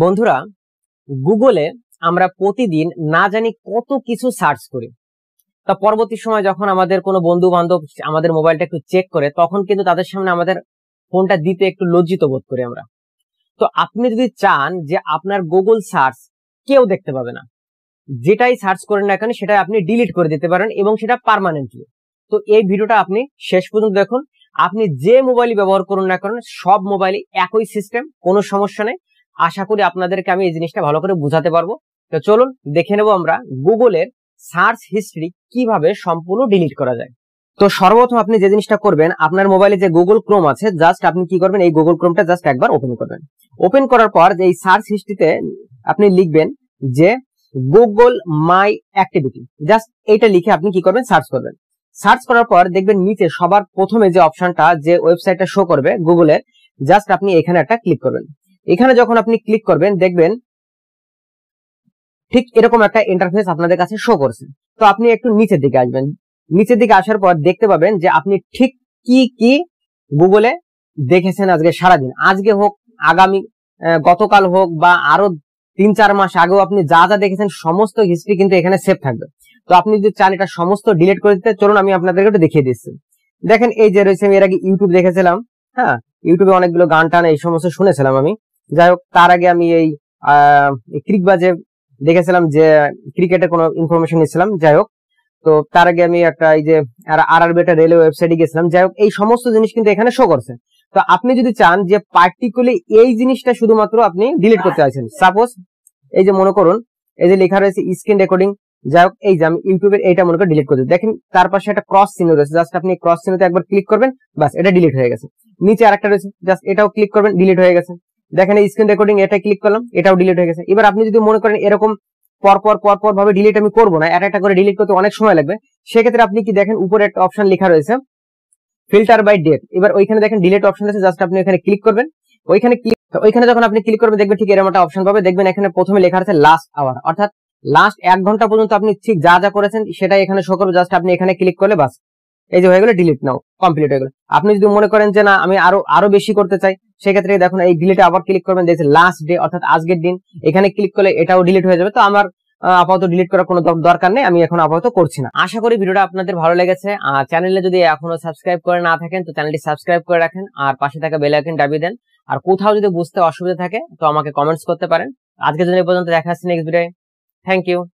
বন্ধুরা, গুগলে আমরা প্রতিদিন না জানি কত কিছু সার্চ করি। তা পরবর্তী সময় যখন আমাদের কোনো বন্ধু বান্ধব আমাদের মোবাইলটা একটু চেক করে, তখন কিন্তু তাদের সামনে আমাদের ফোনটা দিতে একটু লজ্জিত বোধ করি আমরা। তো আপনি যদি চান যে আপনার গুগল সার্চ কেউ দেখতে পাবে না, যেটাই সার্চ করেন না কেন সেটা আপনি ডিলিট করে দিতে পারেন, এবং সেটা পার্মানেন্টলি। তো এই ভিডিওটা আপনি শেষ পর্যন্ত দেখুন। আপনি যে মোবাইলই ব্যবহার করুন না কেন, সব মোবাইলে একই সিস্টেম, কোনো সমস্যা নেই। আশা করি আপনাদেরকে আমি এই জিনিসটা ভালো করে বুঝাতে পারবো। তো চলুন দেখে নেব আমরা গুগলের সার্চ হিস্ট্রি কিভাবে সম্পূর্ণ ডিলিট করা যায়। তো সর্বপ্রথম আপনি যে জিনিসটা করবেন, আপনার মোবাইলে যে গুগল ক্রোম আছে, জাস্ট আপনি কি করবেন, এই গুগল ক্রোমটা জাস্ট একবার ওপেন করবেন। ওপেন করার পর এই সার্চ হিস্ট্রিতে আপনি লিখবেন যে গুগল মাই অ্যাক্টিভিটি, জাস্ট এইটা লিখে আপনি কি করবেন, সার্চ করবেন। সার্চ করার পর দেখবেন নিচে সবার প্রথমে যে অপশনটা, যে ওয়েবসাইটটা শো করবে গুগলের, জাস্ট আপনি এখানে একটা ক্লিক করবেন। এখানে যখন আপনি ক্লিক করবেন দেখবেন ঠিক এরকম একটা ইন্টারফেস আপনাদের কাছে শো করছে। তো আপনি একটু নিচের দিকে আসবেন। নিচের দিকে আসার পর দেখতে পাবেন যে আপনি ঠিক কি কি গুগলে দেখেছেন আজকে সারাদিন, আজকে হোক, আগামী গতকাল হোক, বা আরো 3-4 মাস আগেও আপনি যা যা দেখেছেন সমস্ত হিস্ট্রি কিন্তু এখানে সেভ থাকবে। তো আপনি যদি চান এটা সমস্ত ডিলিট করে দিতে, চলুন আমি আপনাদেরকে একটু দেখিয়ে দিচ্ছি। দেখেন এই যে রয়েছে, আমি এর আগে ইউটিউব দেখেছিলাম, হ্যাঁ, ইউটিউবে অনেকগুলো গান টান এই সমস্ত শুনেছিলাম আমি। যাই হোক, তার আগে আমি এই ক্রিকবাজে দেখেছিলাম, যে ক্রিকেটের কোনো ইনফরমেশন নিচ্ছিলাম। যাই হোক, তো তার আগে আমি একটা এই যে আরআরবি একটা রেলওয়ে ওয়েবসাইটে গেছিলাম। যাই হোক, এই সমস্ত জিনিস কিন্তু এখানে শো করছে। তো আপনি যদি চান যে পার্টিকুলারলি এই জিনিসটা শুধুমাত্র আপনি ডিলিট করতে চাইছেন, সাপোজ এই যে মনে করুন এই যে লেখা রয়েছে স্ক্রিন রেকর্ডিং, যাই হোক, এই যে আমি ইউটিউবের এইটা মনে করে ডিলিট করে দিই। দেখেন তার পাশে একটা ক্রস চিহ্ন রয়েছে, জাস্ট আপনি ক্রস চিহ্নতে একবার ক্লিক করবেন, বাস এটা ডিলিট হয়ে গেছে। নিচে আরেকটা রয়েছে, জাস্ট এটাও ক্লিক করবেন, ডিলিট হয়ে গেছে। দেখেন এই স্ক্রিন রেকর্ডিং, এটা ক্লিক করলাম, এটাও ডিলিট হয়ে গেছে। এবার আপনি যদি মনে করেন এরকম পরপর ভাবে ডিলিট আমি করবো না, একটা করে ডিলিট করতে অনেক সময় লাগবে, সেক্ষেত্রে আপনি কি দেখেন উপরে একটা অপশন লেখা রয়েছে ফিল্টার বাই ডেট। এবার ওইখানে দেখেন ডিলিট অপশন আছে, জাস্ট আপনি এখানে ক্লিক করবেন। ওইখানে যখন আপনি ক্লিক করবেন দেখবেন ঠিক এরকম একটা অপশন পাবে। দেখবেন এখানে প্রথমে লেখা আছে লাস্ট আওয়ার, অর্থাৎ লাস্ট 1 ঘন্টা পর্যন্ত আপনি ঠিক যা যা করেছেন সেটাই এখানে শো করবে। জাস্ট আপনি এখানে ক্লিক করলে বাস এই যে হয়ে গেল, ডিলিট নাও কমপ্লিট হয়ে গেল। আপনি যদি মনে করেন যে না আমি আরো বেশি করতে চাই, সেক্ষেত্রে দেখুন এই ডিলিটে আবার ক্লিক করবেন, দেখছেন লাস্ট ডে অর্থাৎ আজকের দিন, এখানে ক্লিক করলে এটাও ডিলিট হয়ে যাবে। তো আমার আপাতত ডিলিট করার কোনো দরকার নেই, আমি এখন আপাতত করছি না। আশা করি ভিডিওটা আপনাদের ভালো লেগেছে। আর চ্যানেলে যদি এখনো সাবস্ক্রাইব করে না থাকেন, তো চ্যানেলটি সাবস্ক্রাইব করে রাখেন, আর পাশে থাকা বেল আইকন দাবিয়ে দেন। আর কোথাও যদি বুঝতে অসুবিধা থাকে তো আমাকে কমেন্টস করতে পারেন। আজকের জন্য এই পর্যন্ত, দেখা হচ্ছে নেক্সট ভিডিওতে। Thank you.